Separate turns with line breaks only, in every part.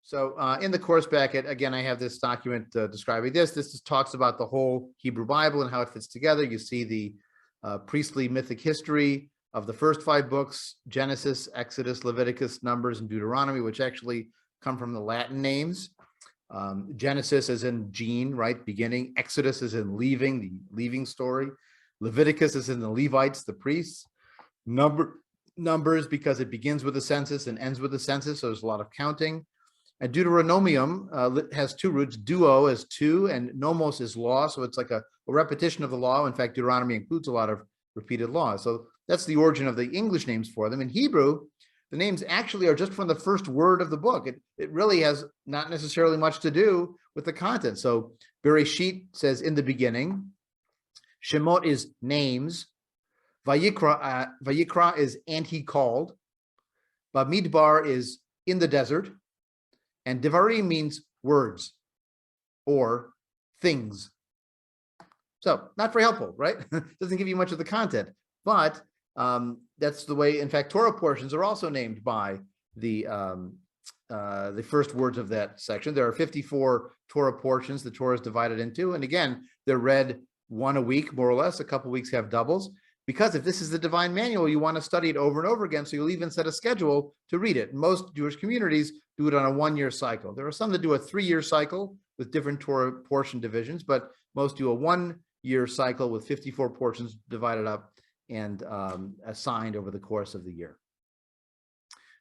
So in the course packet, again, I have this document describing this. This just talks about the whole Hebrew Bible and how it fits together. You see the priestly mythic history of the first 5 books, Genesis, Exodus, Leviticus, Numbers, and Deuteronomy, which actually come from the Latin names. Genesis is in gene, right? Beginning. Exodus is in leaving, the leaving story. Leviticus is in the Levites, the priests. Numbers because it begins with the census and ends with the census, so there's a lot of counting. And Deuteronomium has 2 roots. Duo is 2, and nomos is law, so it's like a repetition of the law. In fact, Deuteronomy includes a lot of repeated laws. So that's the origin of the English names for them. In Hebrew, the names actually are just from the first word of the book. It really has not necessarily much to do with the content. So Bereshit says in the beginning. Shemot is names. Vayikra is and he called. Bamidbar is in the desert. And Devarim means words or things. So not very helpful, right? Doesn't give you much of the content, but that's the way. In fact, Torah portions are also named by the first words of that section. There are 54 Torah portions the Torah is divided into, and again, they're read 1 a week, more or less. A couple weeks have doubles, because if this is the divine manual, you want to study it over and over again, so you'll even set a schedule to read it. Most Jewish communities do it on a 1-year cycle. There are some that do a 3-year cycle with different Torah portion divisions, but most do a 1-year cycle with 54 portions divided up and assigned over the course of the year.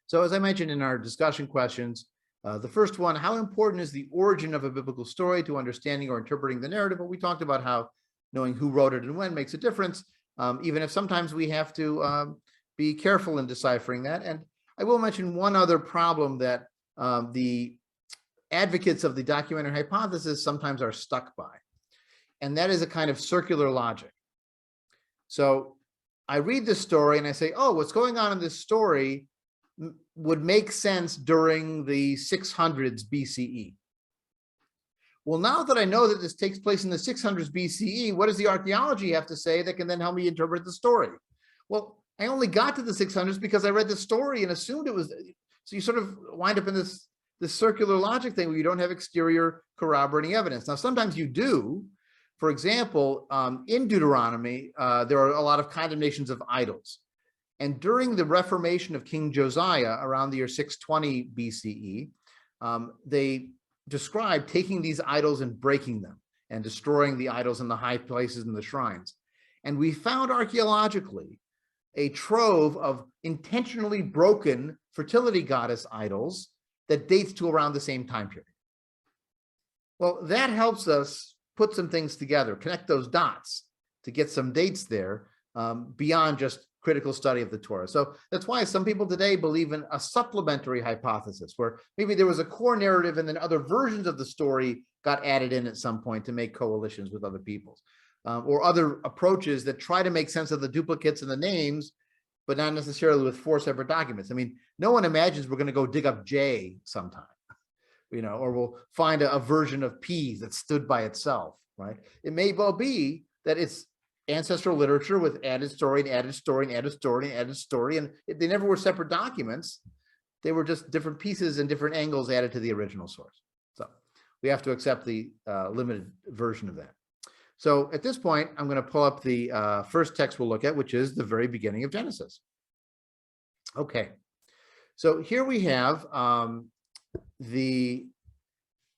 So as I mentioned in our discussion questions, the first one, how important is the origin of a biblical story to understanding or interpreting the narrative? Well, we talked about how knowing who wrote it and when makes a difference, even if sometimes we have to be careful in deciphering that. And I will mention one other problem that the advocates of the documentary hypothesis sometimes are stuck by, and that is a kind of circular logic. So I read this story and I say, oh, what's going on in this story would make sense during the 600s BCE. Well, now that I know that this takes place in the 600s BCE, what does the archaeology have to say that can then help me interpret the story? Well, I only got to the 600s because I read the story and assumed it was. So you sort of wind up in this circular logic thing where you don't have exterior corroborating evidence. Now, sometimes you do. For example, in Deuteronomy, there are a lot of condemnations of idols. And during the Reformation of King Josiah around the year 620 BCE, they describe taking these idols and breaking them and destroying the idols in the high places and the shrines. And we found archaeologically a trove of intentionally broken fertility goddess idols that dates to around the same time period. Well, that helps us put some things together, connect those dots to get some dates there beyond just critical study of the Torah. So that's why some people today believe in a supplementary hypothesis, where maybe there was a core narrative and then other versions of the story got added in at some point to make coalitions with other peoples, or other approaches that try to make sense of the duplicates and the names, but not necessarily with 4 separate documents. I mean, no one imagines we're going to go dig up J sometime, or we'll find a version of P that stood by itself, right? It may well be that it's ancestral literature with added story and added story and added story and added story, and they never were separate documents. They were just different pieces and different angles added to the original source. So we have to accept the limited version of that. So at this point, I'm going to pull up the first text we'll look at, which is the very beginning of Genesis. Okay, so here we have the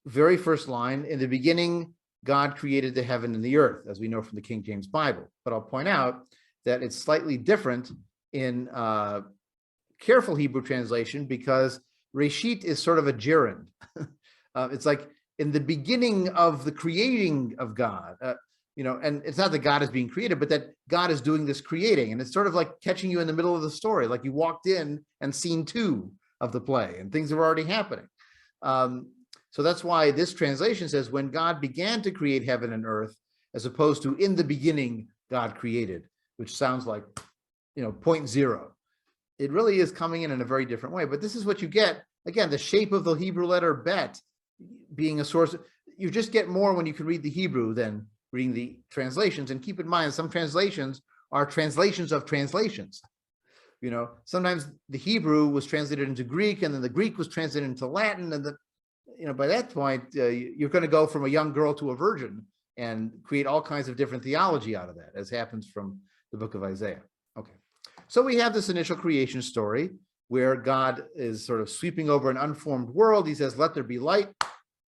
very first line. In the beginning, God created the heaven and the earth, as we know from the King James Bible. But I'll point out that it's slightly different in careful Hebrew translation, because Reshit is sort of a gerund. It's like in the beginning of the creating of God, and it's not that God is being created, but that God is doing this creating. And it's sort of like catching you in the middle of the story, like you walked in and scene 2 of the play and things are already happening. So that's why this translation says, when God began to create heaven and earth, as opposed to in the beginning, God created, which sounds like, 0.0. It really is coming in a very different way. But this is what you get. Again, the shape of the Hebrew letter bet being a source. You just get more when you can read the Hebrew than reading the translations. And keep in mind, some translations are translations of translations. Sometimes the Hebrew was translated into Greek, and then the Greek was translated into Latin, and by that point, you're going to go from a young girl to a virgin and create all kinds of different theology out of that, as happens from the book of Isaiah. Okay, so we have this initial creation story where God is sort of sweeping over an unformed world. He says, let there be light,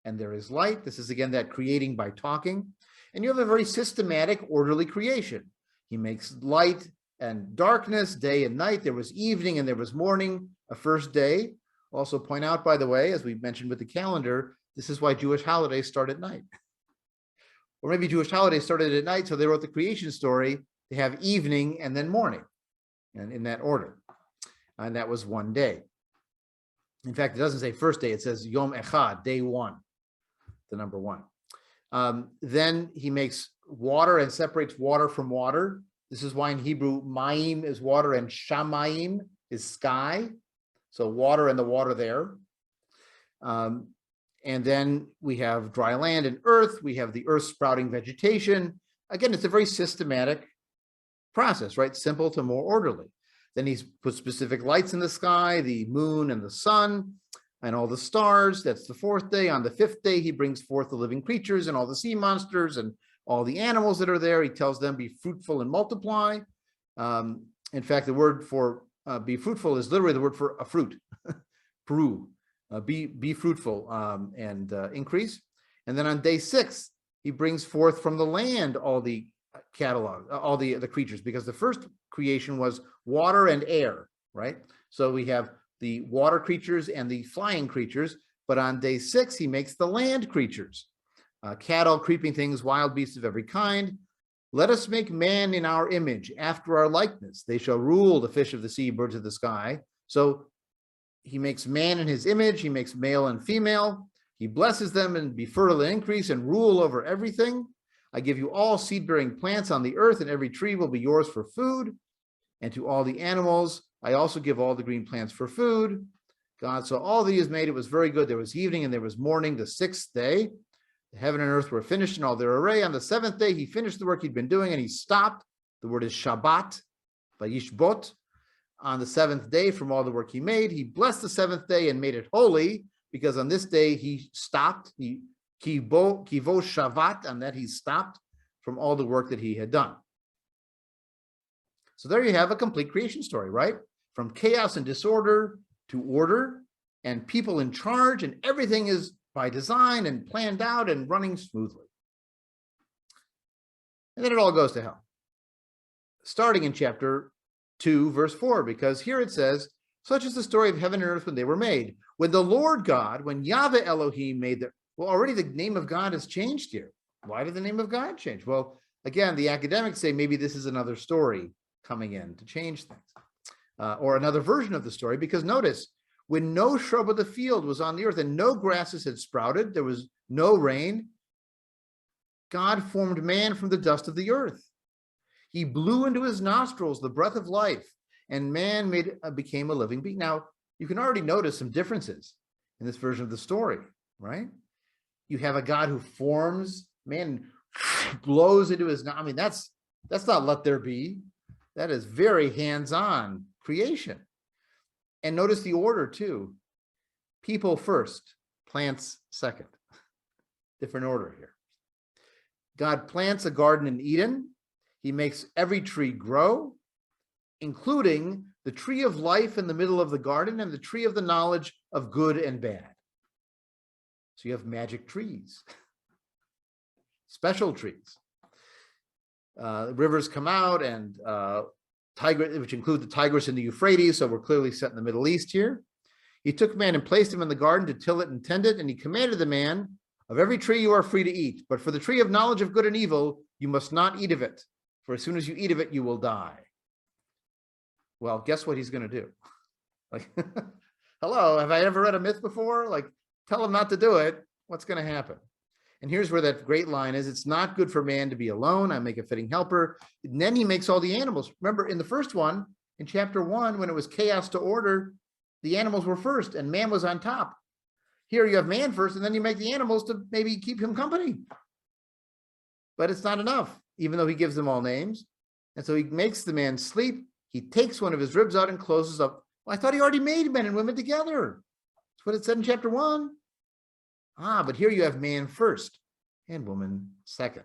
and there is light. This is, again, that creating by talking. And you have a very systematic, orderly creation. He makes light and darkness, day and night. There was evening and there was morning, a first day. Also point out, by the way, as we mentioned with the calendar, this is why Jewish holidays start at night. Or maybe Jewish holidays started at night, so they wrote the creation story to have evening and then morning, and in that order. And that was one day. In fact, it doesn't say first day, it says Yom Echad, day one, the number one. Then he makes water and separates water from water. This is why in Hebrew, Mayim is water and Shamayim is sky. So water and the water there. And then we have dry land and earth. We have the earth sprouting vegetation. Again, it's a very systematic process, right? Simple to more orderly. Then he's put specific lights in the sky, the moon and the sun and all the stars. That's the fourth day. On the fifth day, he brings forth the living creatures and all the sea monsters and all the animals that are there. He tells them, be fruitful and multiply. In fact, the word for be fruitful is literally the word for a fruit, Peru. Be fruitful and increase. And then on day 6, he brings forth from the land all the all the creatures, because the first creation was water and air, right? So we have the water creatures and the flying creatures, but on day 6, he makes the land creatures, cattle, creeping things, wild beasts of every kind. Let us make man in our image, after our likeness. They shall rule the fish of the sea, birds of the sky. So he makes man in his image. He makes male and female. He blesses them and be fertile and increase and rule over everything. I give you all seed-bearing plants on the earth, and every tree will be yours for food. And to all the animals, I also give all the green plants for food. God saw all that he has made. It was very good. There was evening and there was morning, the 6th day. The heaven and earth were finished in all their array. On the 7th day, he finished the work he'd been doing, and he stopped. The word is Shabbat, Vayishbot. On the 7th day, from all the work he made, he blessed the 7th day and made it holy, because on this day he stopped. Kivo Shavat, on that he stopped from all the work that he had done. So there you have a complete creation story, right? From chaos and disorder to order and people in charge, and everything is by design and planned out and running smoothly. And then it all goes to hell. Starting in chapter 2, verse 4, because here it says, such is the story of heaven and earth when they were made. When the Lord God, when Yahweh Elohim made the, well, already the name of God has changed here. Why did the name of God change? Well, again, the academics say maybe this is another story coming in to change things, or another version of the story, because notice, when no shrub of the field was on the earth and no grasses had sprouted, there was no rain, God formed man from the dust of the earth. He blew into his nostrils the breath of life, and man became a living being. Now, you can already notice some differences in this version of the story, right? You have a God who forms man, blows into his, I mean, that's not let there be. That is very hands-on creation. And notice the order too. People first, plants second. Different order here. God plants a garden in Eden. He makes every tree grow, including the tree of life in the middle of the garden and the tree of the knowledge of good and bad. So you have magic trees, special trees. Rivers come out, and Tigris, which include the Tigris and the Euphrates, so we're clearly set in the Middle East here. He took man and placed him in the garden to till it and tend it, and he commanded the man, of every tree you are free to eat, but for the tree of knowledge of good and evil, you must not eat of it, for as soon as you eat of it, you will die. Well, guess what he's going to do? Like, hello, have I ever read a myth before? Like, tell him not to do it. What's going to happen? And here's where that great line is. It's not good for man to be alone. I make a fitting helper. And then he makes all the animals. Remember, in the first one, in chapter 1, when it was chaos to order, the animals were first and man was on top. Here you have man first, and then you make the animals to maybe keep him company. But it's not enough, even though he gives them all names. And so he makes the man sleep. He takes one of his ribs out and closes up. Well, I thought he already made men and women together. That's what it said in chapter 1. But here you have man first and woman second.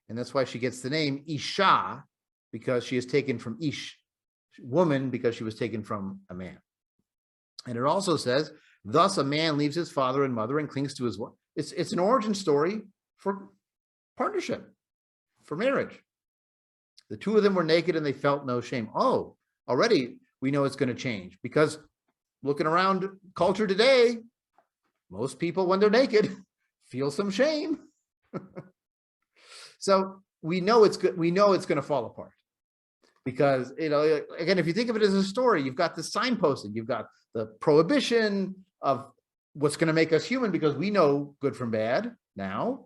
And that's why she gets the name Isha, because she is taken from Ish, woman, because she was taken from a man. And it also says, thus a man leaves his father and mother and clings to his wife. It's an origin story for partnership, for marriage. The two of them were naked and they felt no shame. Oh, already we know it's going to change, because looking around culture today, most people, when they're naked, feel some shame. So we know it's good. We know it's going to fall apart, because, again, if you think of it as a story, you've got the signposting, you've got the prohibition of what's going to make us human, because we know good from bad now,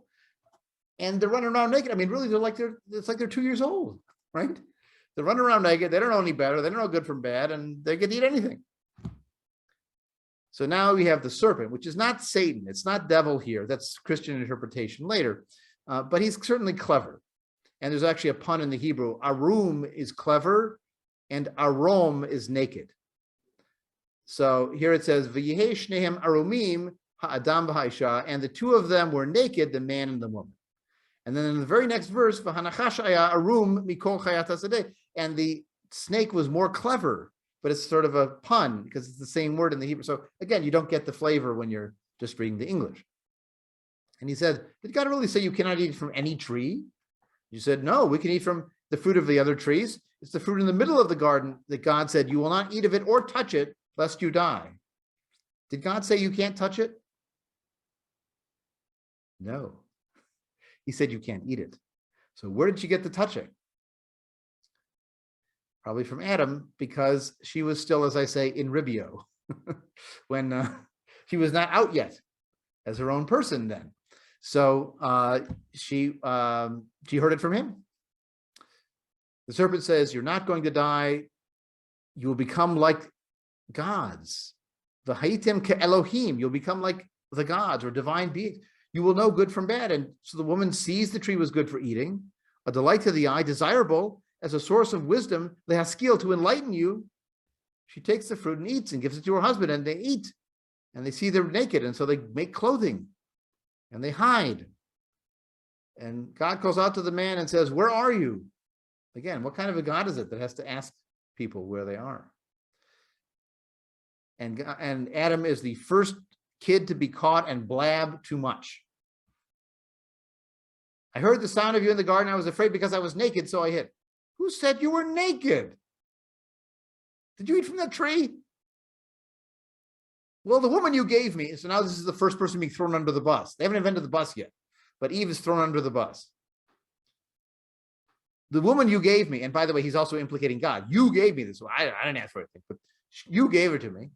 and they're running around naked. I mean, really, it's like they're 2 years old, right? They're running around naked. They don't know any better. They don't know good from bad, and they can eat anything. So now we have the serpent, which is not Satan. It's not devil here. That's Christian interpretation later. But he's certainly clever. And there's actually a pun in the Hebrew. Arum is clever, and arom is naked. So here it says, V'yehei shnehem arumim ha'adam v'ha'isha, and the two of them were naked, the man and the woman. And then in the very next verse, V'hanachash aya arum mikol chayat hasadeh, and the snake was more clever, but it's sort of a pun because it's the same word in the Hebrew. So again, you don't get the flavor when you're just reading the English. And he said, did God really say you cannot eat from any tree? You said, no, we can eat from the fruit of the other trees. It's the fruit in the middle of the garden that God said, you will not eat of it or touch it, lest you die. Did God say you can't touch it? No. He said you can't eat it. So where did she get the touching? Probably from Adam, because she was still, as I say, in ribio, when she was not out yet as her own person then. So she heard it from him. The serpent says, you're not going to die. You will become like gods. V'haitem ke'elohim. You'll become like the gods or divine beings. You will know good from bad. And so the woman sees the tree was good for eating, a delight to the eye, desirable as a source of wisdom, the haskil, to enlighten you. She takes the fruit and eats and gives it to her husband, and they eat. And they see they're naked, and so they make clothing. And they hide. And God calls out to the man and says, where are you? Again, what kind of a God is it that has to ask people where they are? And Adam is the first kid to be caught and blab too much. I heard the sound of you in the garden. I was afraid because I was naked, so I hid. Who said you were naked? Did you eat from that tree? Well, the woman you gave me. So now this is the first person being thrown under the bus. They haven't invented the bus yet, but Eve is thrown under the bus. The woman you gave me, and by the way, he's also implicating God. You gave me this. I didn't ask for anything, but you gave it to me.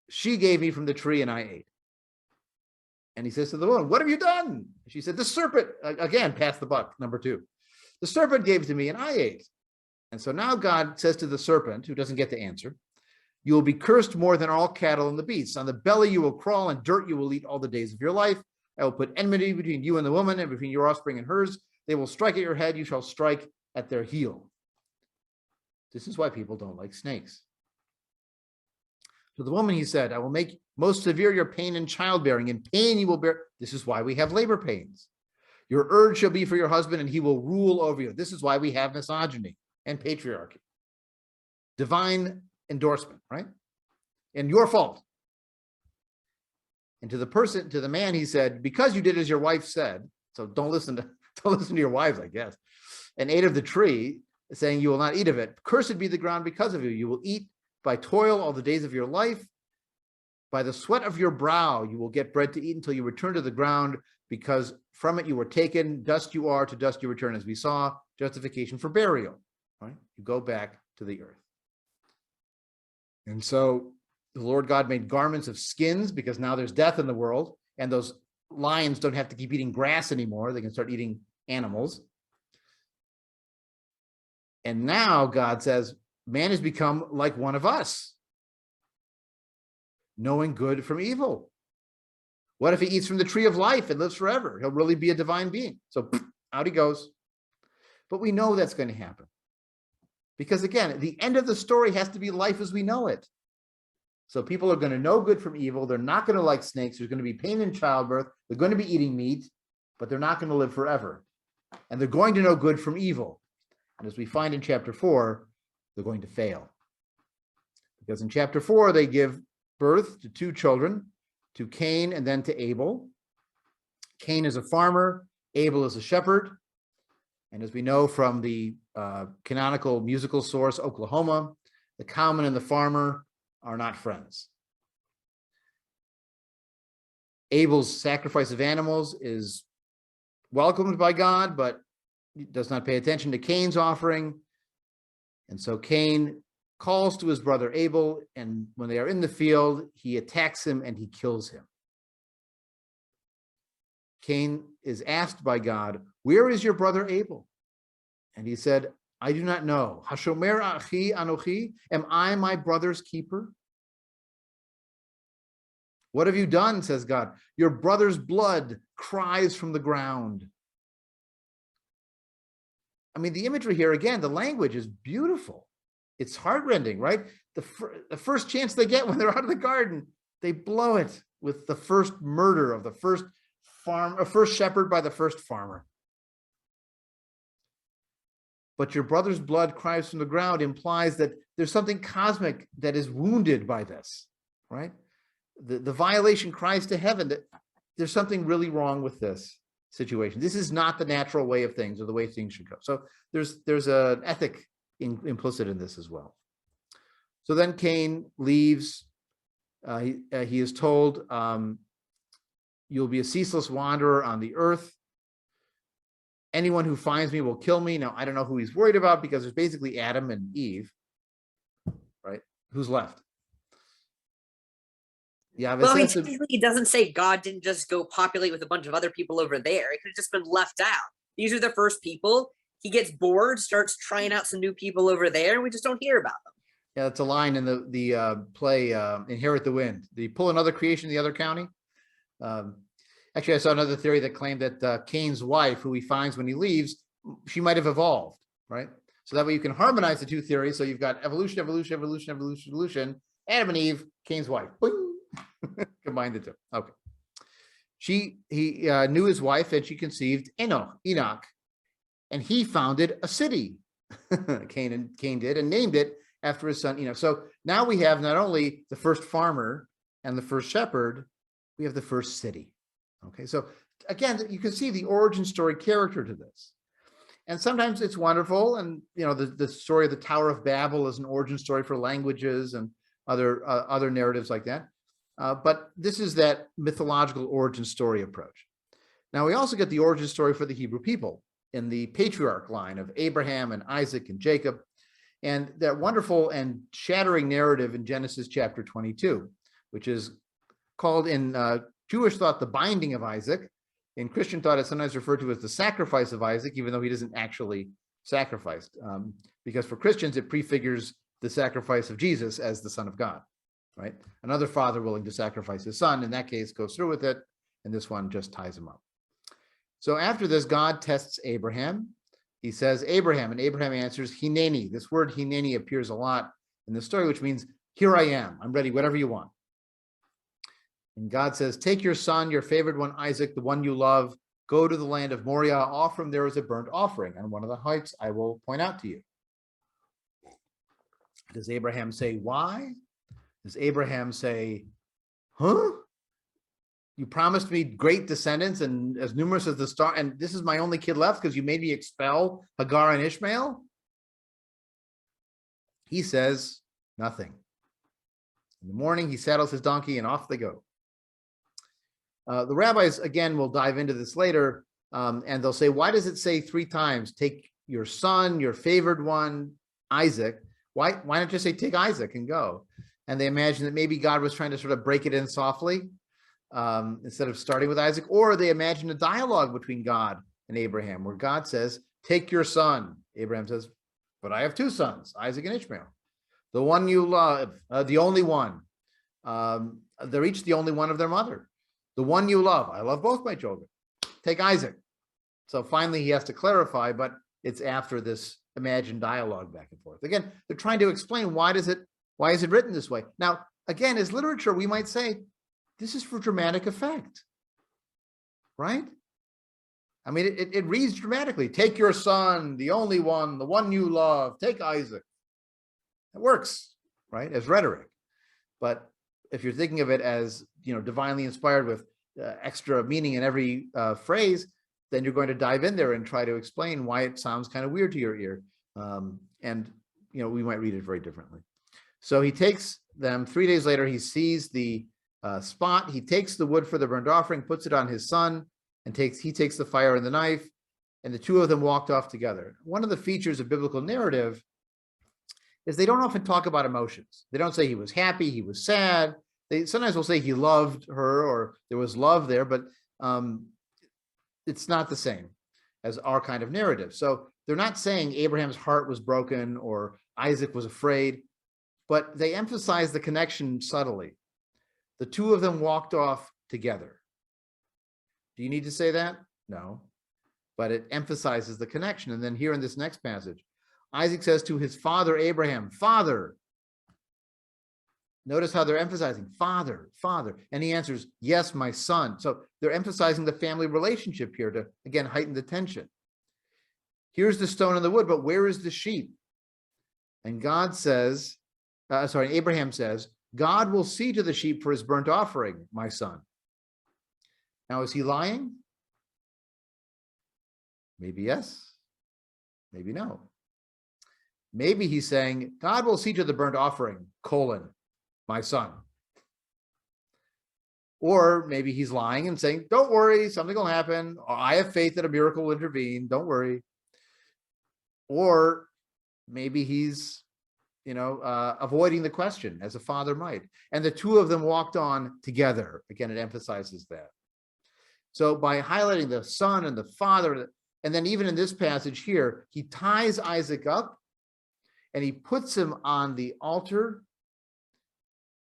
She gave me from the tree and I ate. And he says to the woman, what have you done? She said, the serpent, again, pass the buck, number 2. The serpent gave to me and I ate. And so now God says to the serpent, who doesn't get to answer, you will be cursed more than all cattle and the beasts. On the belly you will crawl, and dirt you will eat all the days of your life. I will put enmity between you and the woman, and between your offspring and hers. They will strike at your head, you shall strike at their heel. This is why people don't like snakes. To the woman he said, I will make most severe your pain in childbearing. In pain you will bear. This is why we have labor pains. Your urge shall be for your husband, and he will rule over you. This is why we have misogyny and patriarchy. Divine endorsement, right? And your fault. And to the man, he said, because you did as your wife said, so don't listen to your wives, I guess, and ate of the tree, saying you will not eat of it. Cursed be the ground because of you. You will eat by toil all the days of your life. By the sweat of your brow, you will get bread to eat until you return to the ground, because from it you were taken. Dust you are, to dust you return, as we saw, justification for burial, right? You go back to the earth. And so the Lord God made garments of skins, because now there's death in the world, and those lions don't have to keep eating grass anymore. They can start eating animals. And now God says, man has become like one of us, knowing good from evil. What if he eats from the tree of life and lives forever? He'll really be a divine being. So out he goes. But we know that's going to happen. Because again, the end of the story has to be life as we know it. So people are going to know good from evil. They're not going to like snakes. There's going to be pain in childbirth. They're going to be eating meat, but they're not going to live forever. And they're going to know good from evil. And as we find in chapter 4, they're going to fail. Because in chapter 4, they give birth to 2 children, to Cain and then to Abel. Cain is a farmer. Abel is a shepherd. And as we know from the canonical musical source, Oklahoma, the cowman and the farmer are not friends. Abel's sacrifice of animals is welcomed by God, but does not pay attention to Cain's offering. And so Cain calls to his brother Abel, and when they are in the field, he attacks him and he kills him. Cain is asked by God, "Where is your brother Abel?" And he said, "I do not know. Hashomer achi anochi, am I my brother's keeper?" "What have you done?" says God. "Your brother's blood cries from the ground." I mean, the imagery here, again, the language is beautiful. It's heartrending, right? The first chance they get when they're out of the garden, they blow it with the first murder of the first shepherd by the first farmer. But your brother's blood cries from the ground implies that there's something cosmic that is wounded by this, right? The violation cries to heaven that there's something really wrong with this situation. This is not the natural way of things or the way things should go. So there's an ethic implicit in this as well. So then Cain leaves. He is told, "You'll be a ceaseless wanderer on the earth. Anyone who finds me will kill me." Now, I don't know who he's worried about, because there's basically Adam and Eve, right? Who's left? Yeah,
well, I mean, technically, it doesn't say God didn't just go populate with a bunch of other people over there. It could have just been left out. These are the first people. He gets bored, starts trying out some new people over there, and we just don't hear about them.
Yeah, that's a line in the play Inherit the Wind. Did he pull another creation in the other county? Actually, I saw another theory that claimed that Cain's wife, who he finds when he leaves, she might have evolved, right? So that way you can harmonize the two theories. So you've got evolution, evolution, evolution, evolution, evolution, Adam and Eve, Cain's wife. Boing. Combine the two. Okay. He knew his wife, and she conceived Enoch, and he founded a city. Cain did, and named it after his son Enoch. So now we have not only the first farmer and the first shepherd, we have the first city. Okay, so again, you can see the origin story character to this. And sometimes it's wonderful, and the story of the Tower of Babel is an origin story for languages and other narratives like that. But this is that mythological origin story approach. Now, we also get the origin story for the Hebrew people in the patriarch line of Abraham and Isaac and Jacob, and that wonderful and shattering narrative in Genesis chapter 22, which is called in Jewish thought the binding of Isaac. In Christian thought, it's sometimes referred to as the sacrifice of Isaac, even though he doesn't actually sacrifice, because for Christians, it prefigures the sacrifice of Jesus as the Son of God. Right? Another father willing to sacrifice his son, in that case, goes through with it, and this one just ties him up. So after this, God tests Abraham. He says, "Abraham," and Abraham answers, "Hineni." This word Hineni appears a lot in the story, which means, "Here I am. I'm ready, whatever you want." And God says, "Take your son, your favored one, Isaac, the one you love, go to the land of Moriah, offer him there as a burnt offering on one of the heights I will point out to you." Does Abraham say, "Why?" Does Abraham say, "Huh? You promised me great descendants and as numerous as the star, and this is my only kid left because you made me expel Hagar and Ishmael?" He says nothing. In the morning, he saddles his donkey and off they go. The rabbis, again, will dive into this later, and they'll say, why does it say 3 times, take your son, your favored one, Isaac? Why not just say, take Isaac and go? And they imagine that maybe God was trying to sort of break it in softly instead of starting with Isaac, or they imagine a dialogue between God and Abraham where God says, take your son. Abraham says, but I have 2 sons, Isaac and Ishmael. The one you love, the only one. They're each the only one of their mother. The one you love, I love both my children. Take Isaac. So finally he has to clarify, but it's after this imagined dialogue back and forth. Again, they're trying to explain why is it written this way. Now, again, as literature, we might say, this is for dramatic effect, right? I mean, it reads dramatically. Take your son, the only one, the one you love, take Isaac. It works, right, as rhetoric. But if you're thinking of it as, divinely inspired with extra meaning in every phrase, then you're going to dive in there and try to explain why it sounds kind of weird to your ear. And we might read it very differently. So he takes them. 3 days later, he sees the spot. He takes the wood for the burnt offering, puts it on his son, and he takes the fire and the knife, and the two of them walked off together. One of the features of biblical narrative is they don't often talk about emotions. They don't say he was happy, he was sad. They sometimes will say he loved her or there was love there, but it's not the same as our kind of narrative. So they're not saying Abraham's heart was broken or Isaac was afraid, but they emphasize the connection subtly. The two of them walked off together. Do you need to say that? No, but it emphasizes the connection. And then here in this next passage, Isaac says to his father Abraham, Father. Notice how they're emphasizing Father, Father. And he answers, yes, my son. So they're emphasizing the family relationship here to, again, heighten the tension. Here's the stone and the wood, but where is the sheep? And Abraham says, God will see to the sheep for his burnt offering, my son. Now, is he lying? Maybe yes, maybe no. Maybe he's saying, God will see to the burnt offering, my son. Or maybe he's lying and saying, don't worry, something will happen. Or, I have faith that a miracle will intervene, don't worry. Or maybe he's, avoiding the question as a father might. And the two of them walked on together. Again, it emphasizes that. So by highlighting the son and the father, and then even in this passage here, he ties Isaac up and he puts him on the altar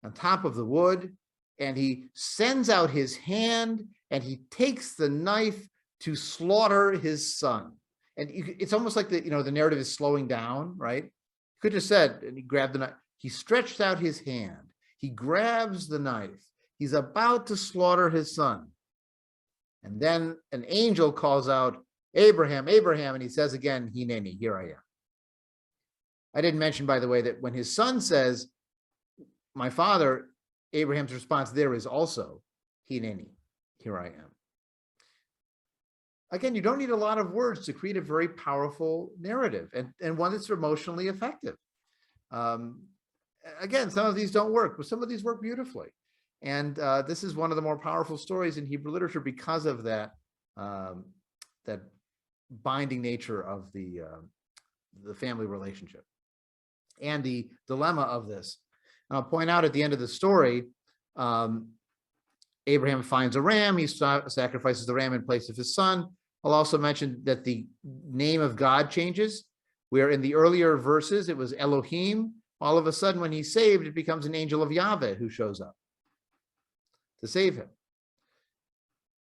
on top of the wood, and he sends out his hand and he takes the knife to slaughter his son. And it's almost like the narrative is slowing down, right? Could have said, and he grabbed the knife. He stretched out his hand. He grabs the knife. He's about to slaughter his son. And then an angel calls out, Abraham, Abraham, and he says again, Hineni, here I am. I didn't mention, by the way, that when his son says, my father, Abraham's response there is also, Hineni, here I am. Again, you don't need a lot of words to create a very powerful narrative and one that's emotionally effective. Again, some of these don't work, but some of these work beautifully. And this is one of the more powerful stories in Hebrew literature because of that binding nature of the family relationship and the dilemma of this. And I'll point out at the end of the story, Abraham finds a ram. He sacrifices the ram in place of his son. I'll also mention that the name of God changes, where in the earlier verses it was Elohim. All of a sudden, when he's saved, it becomes an angel of Yahweh who shows up to save him.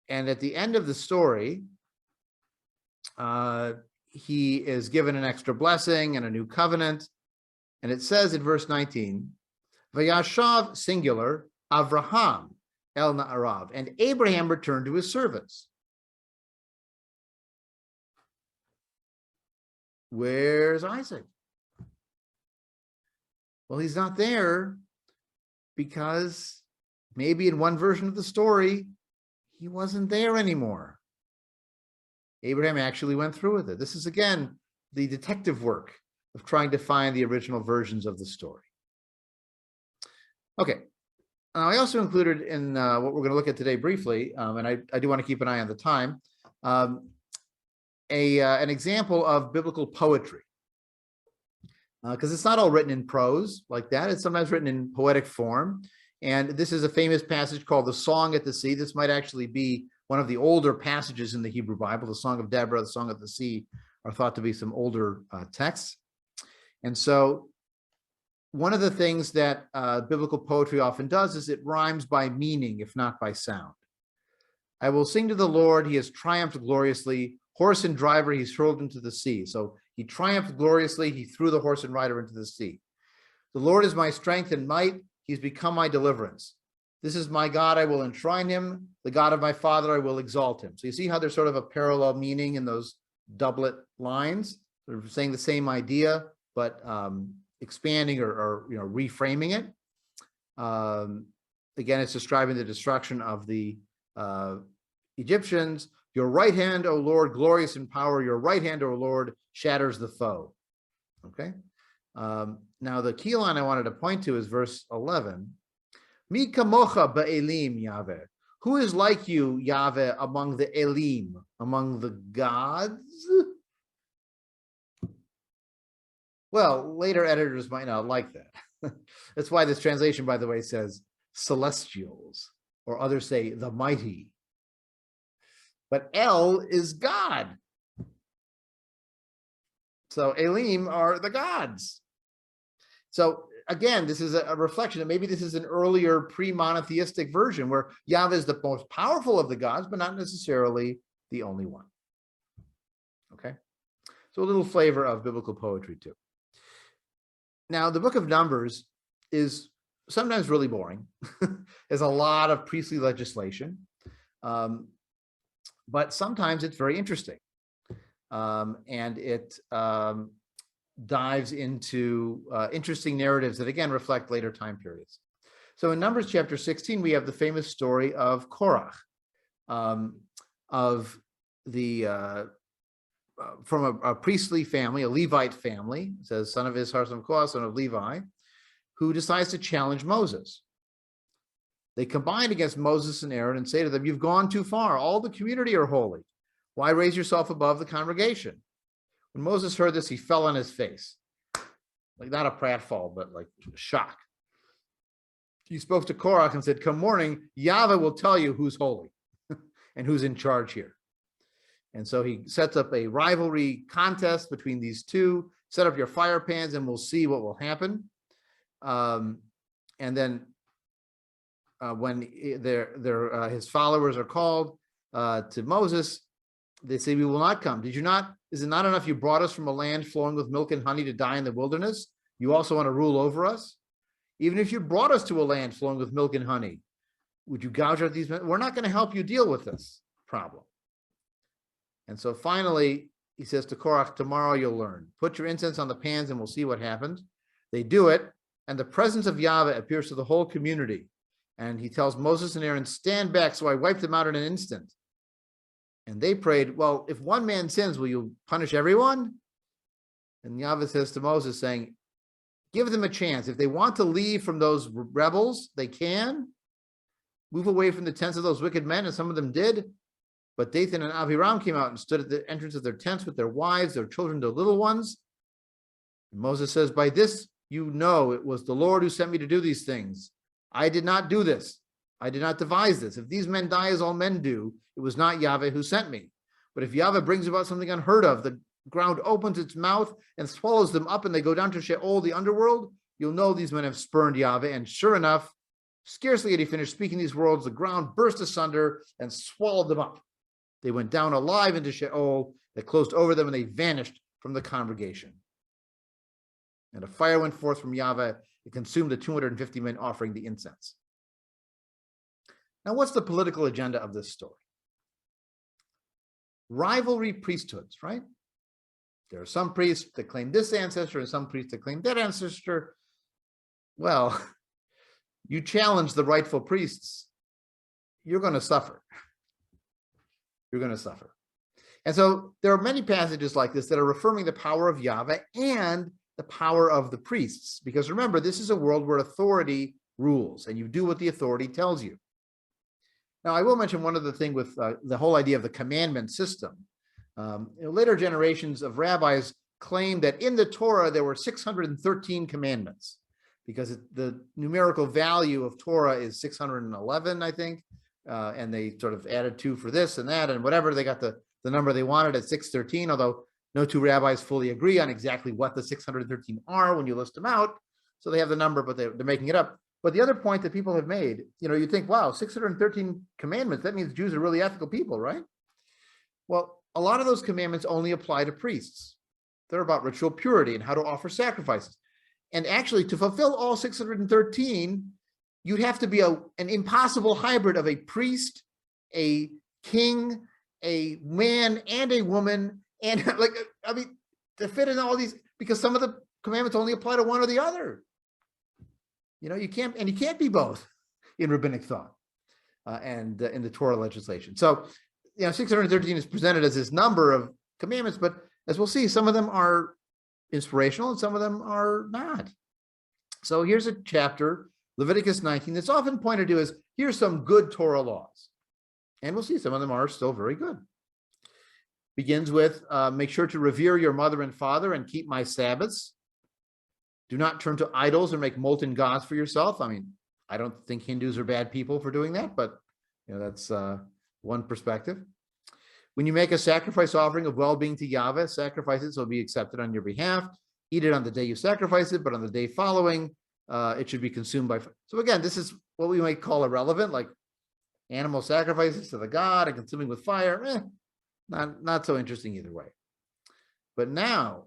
And at the end of the story, he is given an extra blessing and a new covenant. And it says in verse 19, Vayashav, singular, Avraham el Na'arav, and Abraham returned to his servants. Where's Isaac? Well, he's not there because maybe in one version of the story, he wasn't there anymore. Abraham actually went through with it. This is, again, the detective work of trying to find the original versions of the story. Okay. I also included in what we're going to look at today briefly, and I do want to keep an eye on the time, an example of biblical poetry. Because it's not all written in prose like that. It's sometimes written in poetic form. And this is a famous passage called the Song at the Sea. This might actually be one of the older passages in the Hebrew Bible. The Song of Deborah, the Song of the Sea are thought to be some older texts. And so one of the things that biblical poetry often does is it rhymes by meaning, if not by sound. I will sing to the Lord. He has triumphed gloriously. Horse and driver, he's hurled into the sea. So he triumphed gloriously. He threw the horse and rider into the sea. The Lord is my strength and might. He He's become my deliverance. This is my God, I will enshrine him. The God of my father, I will exalt him. So you see how there's sort of a parallel meaning in those doublet lines. They're saying the same idea, but expanding or reframing it. Again, it's describing the destruction of the Egyptians. Your right hand, O Lord, glorious in power. Your right hand, O Lord, shatters the foe. Okay. Now the key line I wanted to point to is verse 11. Mi kamocha ba'elim, Yahweh. Who is like you, Yahweh, among the Elim, among the gods? Well, later editors might not like that. That's why this translation, by the way, says celestials, or others say the mighty. But El is God. So Elim are the gods. So again, this is a reflection that maybe this is an earlier pre-monotheistic version where Yahweh is the most powerful of the gods, but not necessarily the only one. Okay. So a little flavor of biblical poetry too. Now, the book of Numbers is sometimes really boring. There's a lot of priestly legislation, but sometimes it's very interesting. And it dives into interesting narratives that, again, reflect later time periods. So in Numbers chapter 16, we have the famous story of Korach, of the from a priestly family, a Levite family, it says son of Ishar, son of Korach, son of Levi, who decides to challenge Moses. They combine against Moses and Aaron and say to them, you've gone too far. All the community are holy. Why raise yourself above the congregation? When Moses heard this, he fell on his face. Like not a pratfall, but like shock. He spoke to Korach and said, come morning, Yahweh will tell you who's holy and who's in charge here. And so he sets up a rivalry contest between these two. Set up your fire pans and we'll see what will happen. And then when his followers are called to Moses, they say, we will not come. Is it not enough you brought us from a land flowing with milk and honey to die in the wilderness? You also want to rule over us? Even if you brought us to a land flowing with milk and honey, would you gouge out these men? We're not going to help you deal with this problem. And so finally, he says to Korach, tomorrow you'll learn. Put your incense on the pans and we'll see what happens. They do it, and the presence of Yahweh appears to the whole community. And he tells Moses and Aaron, stand back, so I wiped them out in an instant. And they prayed, well, if one man sins, will you punish everyone? And Yahweh says to Moses, saying, give them a chance. If they want to leave from those rebels, they can. Move away from the tents of those wicked men, and some of them did. But Dathan and Abiram came out and stood at the entrance of their tents with their wives, their children, their little ones. And Moses says, by this you know it was the Lord who sent me to do these things. I did not do this. I did not devise this. If these men die as all men do, it was not Yahweh who sent me. But if Yahweh brings about something unheard of, the ground opens its mouth and swallows them up, and they go down to Sheol, the underworld, you'll know these men have spurned Yahweh. And sure enough, scarcely had he finished speaking these words, the ground burst asunder and swallowed them up. They went down alive into Sheol, that closed over them, and they vanished from the congregation. And a fire went forth from Yahweh. It consumed the 250 men offering the incense. Now, what's the political agenda of this story? Rivalry priesthoods, right? There are some priests that claim this ancestor and some priests that claim that ancestor. Well, you challenge the rightful priests, you're going to suffer. You're going to suffer. And so there are many passages like this that are affirming the power of Yahweh and the power of the priests. Because remember, this is a world where authority rules and you do what the authority tells you. Now, I will mention one other thing with the whole idea of the commandment system. Later generations of rabbis claim that in the Torah, there were 613 commandments because the numerical value of Torah is 611, I think. And they sort of added 2 for this and that and whatever. They got the number they wanted at 613, although no two rabbis fully agree on exactly what the 613 are when you list them out. So they have the number, but they're making it up. But the other point that people have made, you think, wow, 613 commandments, that means Jews are really ethical people, right? Well, a lot of those commandments only apply to priests. They're about ritual purity and how to offer sacrifices. And actually, to fulfill all 613, you'd have to be an impossible hybrid of a priest, a king, a man, and a woman, and to fit in all these, because some of the commandments only apply to one or the other. You can't be both in rabbinic thought and in the Torah legislation. So, 613 is presented as this number of commandments, but as we'll see, some of them are inspirational and some of them are not. So here's a chapter, Leviticus 19, that's often pointed to as, here's some good Torah laws. And we'll see some of them are still very good. Begins with, make sure to revere your mother and father and keep my Sabbaths. Do not turn to idols or make molten gods for yourself. I don't think Hindus are bad people for doing that, but that's one perspective. When you make a sacrifice offering of well-being to Yahweh, sacrifice it so it'll be accepted on your behalf. Eat it on the day you sacrifice it, but on the day following, it should be consumed by. So again, this is what we might call irrelevant, like animal sacrifices to the god and consuming with fire. Not so interesting either way. But now,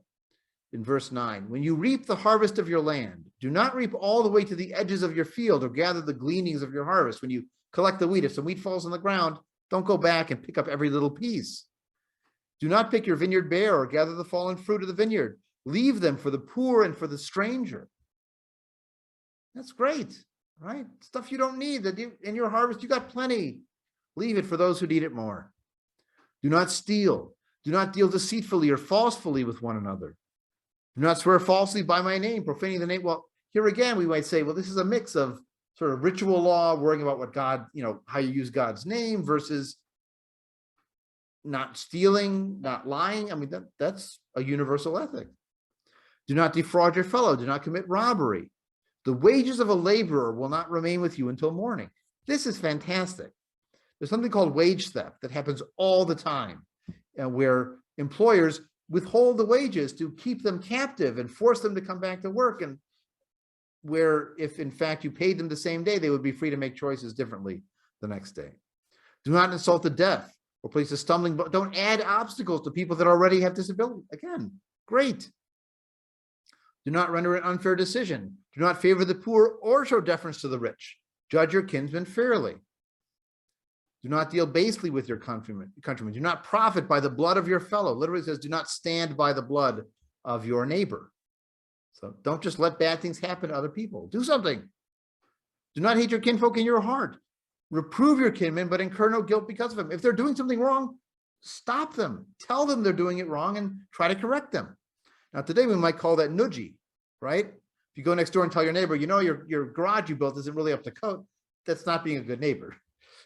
in verse 9, when you reap the harvest of your land, do not reap all the way to the edges of your field or gather the gleanings of your harvest. When you collect the wheat, if some wheat falls on the ground, don't go back and pick up every little piece. Do not pick your vineyard bare or gather the fallen fruit of the vineyard. Leave them for the poor and for the stranger. That's great, right? Stuff you don't need that in your harvest, you got plenty. Leave it for those who need it more. Do not steal. Do not deal deceitfully or falsely with one another. Do not swear falsely by my name, profaning the name. Well, here again, we might say, well, this is a mix of sort of ritual law, worrying about what God, how you use God's name versus not stealing, not lying. That's a universal ethic. Do not defraud your fellow. Do not commit robbery. The wages of a laborer will not remain with you until morning. This is fantastic. There's something called wage theft that happens all the time, where employers withhold the wages to keep them captive and force them to come back to work, and where if in fact you paid them the same day, they would be free to make choices differently the next day. Do not insult the deaf or place a stumbling block. Don't add obstacles to people that already have disability. Again, great. Do not render an unfair decision. Do not favor the poor or show deference to the rich. Judge your kinsmen fairly. Do not deal basely with your countrymen. Do not profit by the blood of your fellow. Literally says, do not stand by the blood of your neighbor. So don't just let bad things happen to other people. Do something. Do not hate your kinfolk in your heart. Reprove your kinmen, but incur no guilt because of them. If they're doing something wrong, stop them. Tell them they're doing it wrong and try to correct them. Now, today we might call that nudgy, right? If you go next door and tell your neighbor, your garage you built isn't really up to code, that's not being a good neighbor.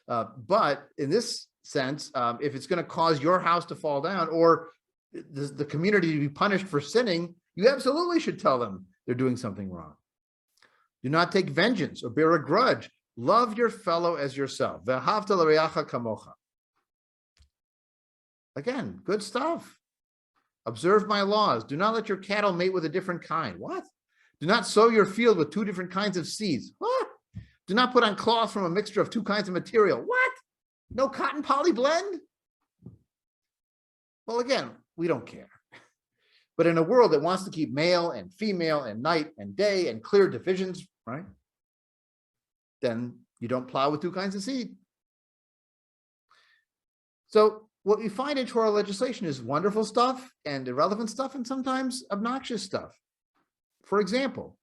But in this sense, if it's going to cause your house to fall down or the community to be punished for sinning, you absolutely should tell them they're doing something wrong. Do not take vengeance or bear a grudge. Love your fellow as yourself. Ve'ahavta l'reacha kamocha. Again, good stuff. Observe my laws. Do not let your cattle mate with a different kind. What? Do not sow your field with two different kinds of seeds. What? Do not put on cloth from a mixture of two kinds of material. What? No cotton poly blend? Well, again, we don't care. But in a world that wants to keep male and female and night and day and clear divisions, right? Then you don't plow with two kinds of seed. So what we find in Torah legislation is wonderful stuff and irrelevant stuff and sometimes obnoxious stuff. For example,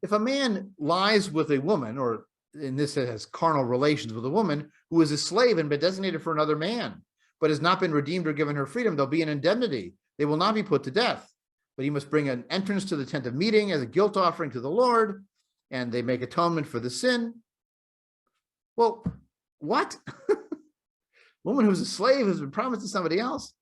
if a man lies with a woman, or in this it has carnal relations with a woman who is a slave and been designated for another man, but has not been redeemed or given her freedom, there'll be an indemnity. They will not be put to death, but he must bring an entrance to the tent of meeting as a guilt offering to the Lord, and they make atonement for the sin. Well, what? Woman who's a slave has been promised to somebody else.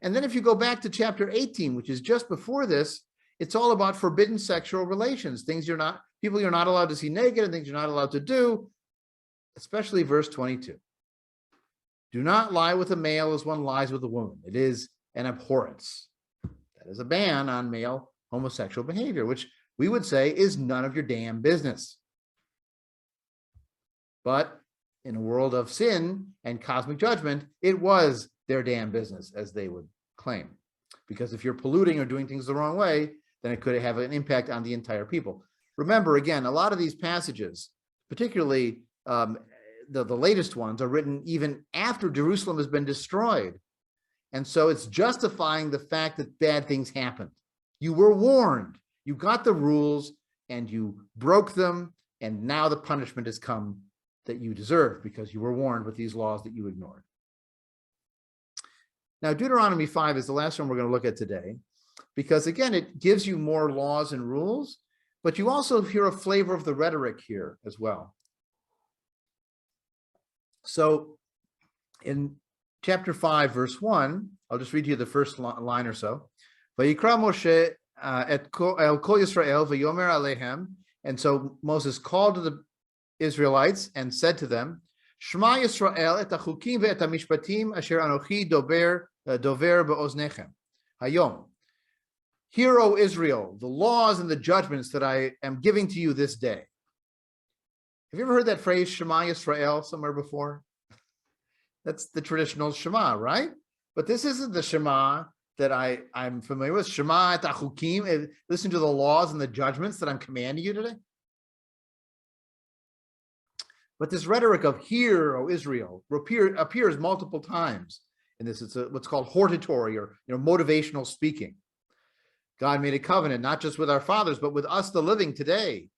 And then if you go back to chapter 18, which is just before this, it's all about forbidden sexual relations, people you're not allowed to see naked and things you're not allowed to do, especially verse 22. Do not lie with a male as one lies with a woman. It is an abhorrence. That is a ban on male homosexual behavior, which we would say is none of your damn business. But in a world of sin and cosmic judgment, it was their damn business, as they would claim. Because if you're polluting or doing things the wrong way, then it could have an impact on the entire people. remember, again, a lot of these passages, particularly the latest ones, are written even after Jerusalem has been destroyed. And so it's justifying the fact that bad things happened. You were warned. You got the rules and you broke them. And now the punishment has come that you deserve because you were warned with these laws that you ignored. Now, Deuteronomy 5 is the last one we're going to look at today, because again, it gives you more laws and rules, but you also hear a flavor of the rhetoric here as well. So in chapter 5, verse 1, I'll just read you the first line or so. Vayikra Moshe et el kol Yisrael v'yomer alehem. And so Moses called to the Israelites and said to them, Shema Yisrael et hachukim ve'et hamishpatim asher anochi dover be'oznechem. Hayom. Hear, O Israel, the laws and the judgments that I am giving to you this day. Have you ever heard that phrase, Shema Yisrael, somewhere before? That's the traditional Shema, right? But this isn't the Shema that I'm familiar with. Shema et hachukim, listen to the laws and the judgments that I'm commanding you today. But this rhetoric of hear, O Israel, appears multiple times in this. It's what's called hortatory or motivational speaking. God made a covenant, not just with our fathers, but with us, the living today.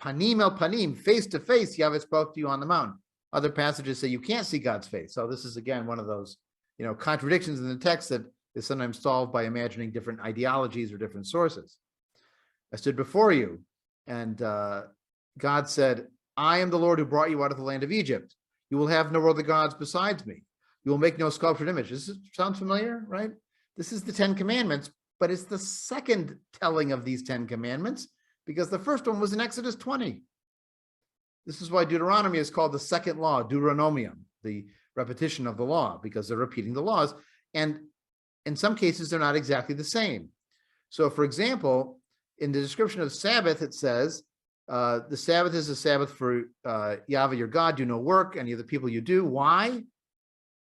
Panim el panim, face to face, Yahweh spoke to you on the mountain. Other passages say you can't see God's face. So this is, again, one of those contradictions in the text that is sometimes solved by imagining different ideologies or different sources. I stood before you, and God said, I am the Lord who brought you out of the land of Egypt. You will have no other gods besides me. You will make no sculptured image. Does this sound familiar, right? This is the 10 Commandments, but it's the second telling of these 10 Commandments, because the first one was in Exodus 20. This is why Deuteronomy is called the second law, Deuteronomium, the repetition of the law, because they're repeating the laws. And in some cases, they're not exactly the same. So, for example, in the description of Sabbath, it says, the Sabbath is a Sabbath for Yahweh your God. Do no work, any of the people you do. Why?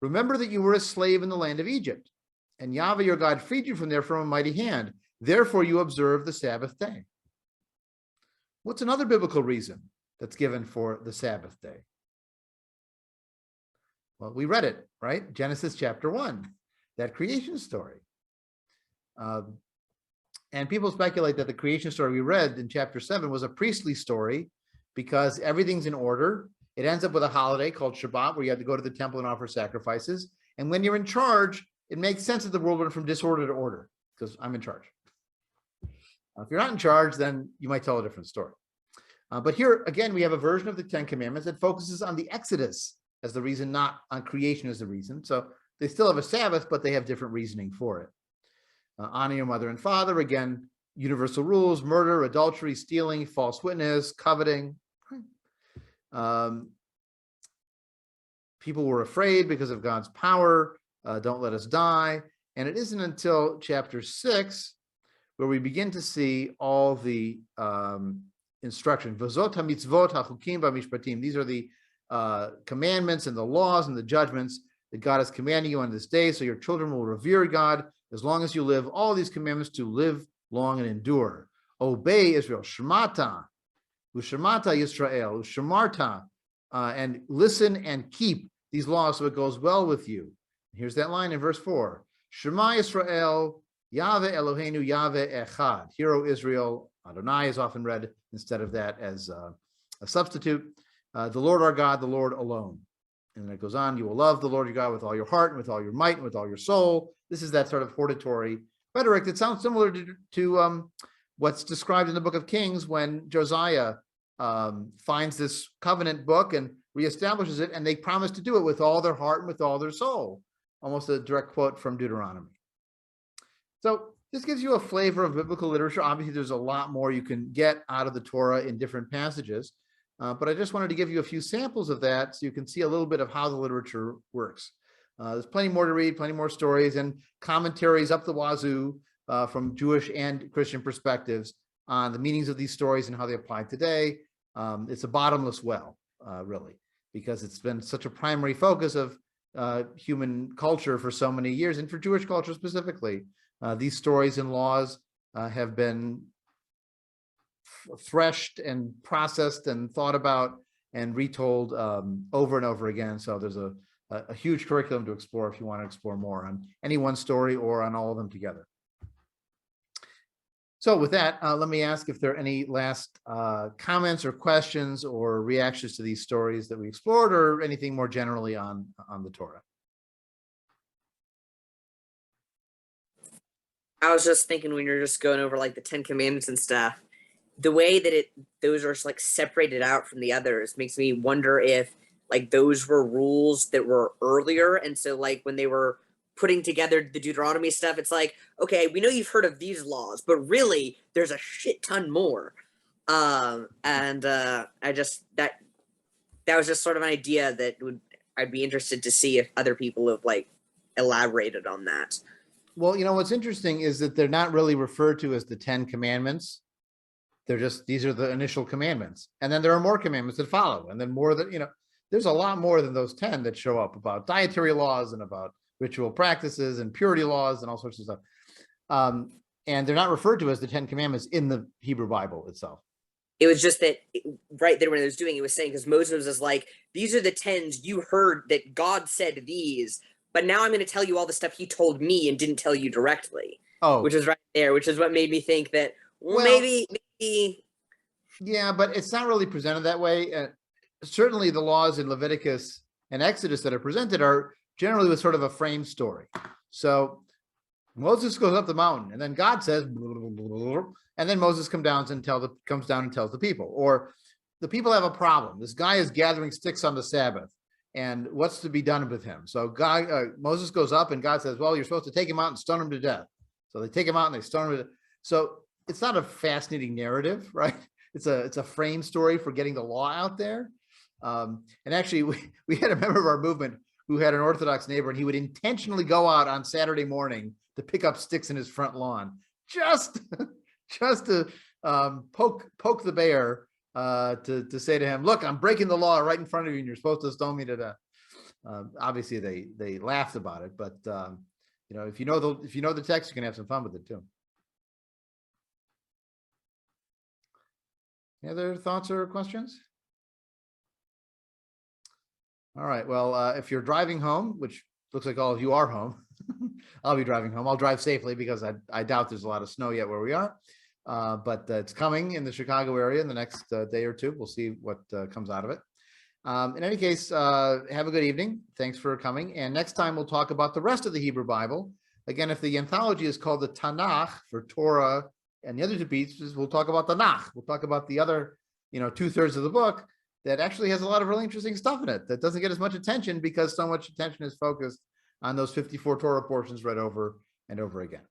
Remember that you were a slave in the land of Egypt, and Yahweh your God freed you from there from a mighty hand. Therefore, you observe the Sabbath day. What's another biblical reason that's given for the Sabbath day? Well, we read it, right? Genesis chapter 1, that creation story. And people speculate that the creation story we read in chapter 7 was a priestly story because everything's in order. It ends up with a holiday called Shabbat where you have to go to the temple and offer sacrifices. And when you're in charge, it makes sense that the world went from disorder to order because I'm in charge. If you're not in charge, then you might tell a different story. But here, again, we have a version of the 10 Commandments that focuses on the Exodus as the reason, not on creation as the reason. So they still have a Sabbath, but they have different reasoning for it. Honor your mother and father, again, universal rules, murder, adultery, stealing, false witness, coveting. People were afraid because of God's power. Don't let us die. And it isn't until chapter 6 where we begin to see all the instruction. V'zot hamitzvot hachukim v'mishpatim. These are the commandments and the laws and the judgments that God is commanding you on this day, so your children will revere God as long as you live. All these commandments to live long and endure. Obey Israel. Shemata. Ushemata Yisrael. Ushemarta. And listen and keep these laws so it goes well with you. Here's that line in verse 4. Shema Yisrael, Yahweh Eloheinu, Yahweh Echad. Hear, O Israel. Adonai is often read instead of that as a substitute. The Lord our God, the Lord alone. And then it goes on, you will love the Lord your God with all your heart and with all your might and with all your soul. This is that sort of hortatory rhetoric that sounds similar to what's described in the book of Kings when Josiah finds this covenant book and reestablishes it, and they promise to do it with all their heart and with all their soul. Almost a direct quote from Deuteronomy. So this gives you a flavor of biblical literature. Obviously, there's a lot more you can get out of the Torah in different passages. But I just wanted to give you a few samples of that so you can see a little bit of how the literature works. There's plenty more to read, plenty more stories and commentaries up the wazoo from Jewish and Christian perspectives on the meanings of these stories and how they apply today. It's a bottomless well, really, because it's been such a primary focus of human culture for so many years, and for Jewish culture specifically. These stories and laws have been threshed and processed and thought about and retold over and over again. So there's a huge curriculum to explore if you want to explore more on any one story or on all of them together. So with that, let me ask if there are any last comments or questions or reactions to these stories that we explored, or anything more generally on the Torah.
I was just thinking, when you're just going over like the 10 Commandments and stuff, the way that those are like separated out from the others makes me wonder if like those were rules that were earlier, and so like when they were putting together the Deuteronomy stuff, it's like, okay, we know you've heard of these laws, but really there's a shit ton more. I just that was just sort of an idea that I'd be interested to see if other people have like elaborated on that.
Well, you know, what's interesting is that they're not really referred to as the 10 Commandments. They're just, these are the initial commandments. And then there are more commandments that follow. And then more that, you know, there's a lot more than those 10 that show up about dietary laws and about ritual practices and purity laws and all sorts of stuff. And they're not referred to as the 10 Commandments in the Hebrew Bible itself.
It was just that right there when it was doing, it was saying, because Moses was like, these are the 10s you heard that God said these, but now I'm going to tell you all the stuff he told me and didn't tell you directly. Oh, which is right there, which is what made me think that, well, maybe.
Yeah, but it's not really presented that way. Certainly the laws in Leviticus and Exodus that are presented are generally with sort of a framed story. So Moses goes up the mountain, and then God says, and then Moses comes down and tells the people, or the people have a problem. This guy is gathering sticks on the Sabbath, and what's to be done with him? So Moses goes up, and God says, well, you're supposed to take him out and stone him to death. So they take him out and they stone him to death. So it's not a fascinating narrative, right? It's a frame story for getting the law out there. And actually, we had a member of our movement who had an Orthodox neighbor, and he would intentionally go out on Saturday morning to pick up sticks in his front lawn, just to poke the bear, to say to him, look, I'm breaking the law right in front of you, and you're supposed to stone me to death. Obviously, they laughed about it, but you know, if you know the text, you can have some fun with it too. Any other thoughts or questions? All right. Well, if you're driving home, which looks like all of you are home, I'll be driving home. I'll drive safely because I doubt there's a lot of snow yet where we are. But it's coming in the Chicago area in the next day or two. We'll see what comes out of it. In any case, have a good evening. Thanks for coming. And next time we'll talk about the rest of the Hebrew Bible. Again, if the anthology is called the Tanakh for Torah and the other two pieces, we'll talk about the Nach. We'll talk about the other, 2/3 of the book that actually has a lot of really interesting stuff in it that doesn't get as much attention because so much attention is focused on those 54 Torah portions read over and over again.